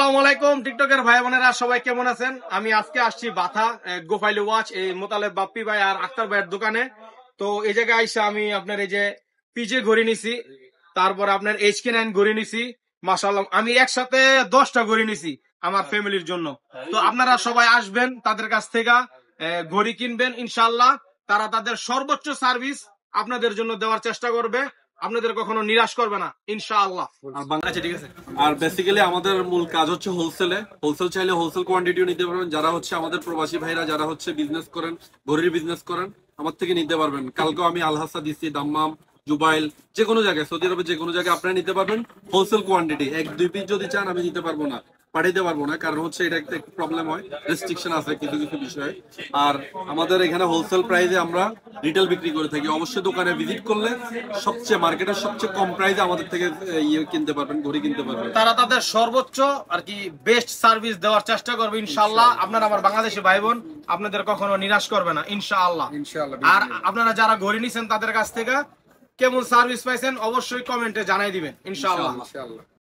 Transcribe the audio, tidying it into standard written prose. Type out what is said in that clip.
আসসালামু আলাইকুম টিকটকের ভাই বোনেরা, সবাই কেমন আছেন? আমি আজকে আসছি বাথা গোফাইলি ওয়াচ, এই মোতালেব বাপ্পি ভাই আর আক্তার ভাইয়ের দোকানে। তো এই জায়গায় আইসা আমি আপনার এই যে পিজে ঘড়ি নিছি, তারপর আপনার HK9 ঘড়ি নিছি। মাশাআল্লাহ, আমি একসাথে 10টা ঘড়ি নিছি আমার ফ্যামিলির জন্য। তো আপনারা সবাই আসবেন, তাদের কাছ থেকে ঘড়ি কিনবেন ইনশাআল্লাহ। তারা তাদের সর্বোচ্চ সার্ভিস আপনাদের জন্য দেওয়ার চেষ্টা করবে, আপনাদের কখনো নিরাশ করবে না ইনশাআল্লাহ। আচ্ছা, ঠিক আছে। আর বেসিক্যালি আমাদের মূল কাজ হচ্ছে হোলসেল চাইলে হোলসেল কোয়ান্টিটিও নিতে পারবেন। যারা হচ্ছে আমাদের প্রবাসী ভাইরা যারা হচ্ছে বিজনেস করেন, ঘড়ির বিজনেস করেন, আমার থেকে নিতে পারবেন। কালকেও আমি আলহাসা দিচ্ছি, দাম্মাম, জুবাইল, যে কোনো জায়গায়, সৌদি আরবে যে কোনো জায়গায় আপনারা নিতে পারবেন হোলসেল কোয়ান্টিটি। 1-2 পিস যদি চান আমি দিতে পারবো না, পাঠাইতে পারবো না, কারণ হচ্ছে এটা একটা প্রবলেম হয়, রেস্ট্রিকশন আছে কিছু কিছু বিষয়ে। আর আমাদের এখানে হোলসেল প্রাইসে আমরা রিটেল বিক্রি করে থাকি। অবশ্যই দোকানে ভিজিট করলে মার্কেটের সবচেয়ে কম প্রাইসে আমাদের থেকে কিনতে পারবেন, ঘড়ি কিনতে পারবেন। তারা তাদের সর্বোচ্চ আর কি বেস্ট সার্ভিস দেওয়ার চেষ্টা করবে ইনশাআল্লাহ। আপনারা আমার বাংলাদেশি ভাই বোন, আপনাদের কখনো নিরাশ করবে না ইনশাআল্লাহ। আর আপনারা যারা ঘড়ি নিছেন তাদের কাছ থেকে কেমন সার্ভিস পাইছেন অবশ্যই কমেন্টে জানাই দিবেন ইনশাআল্লাহ।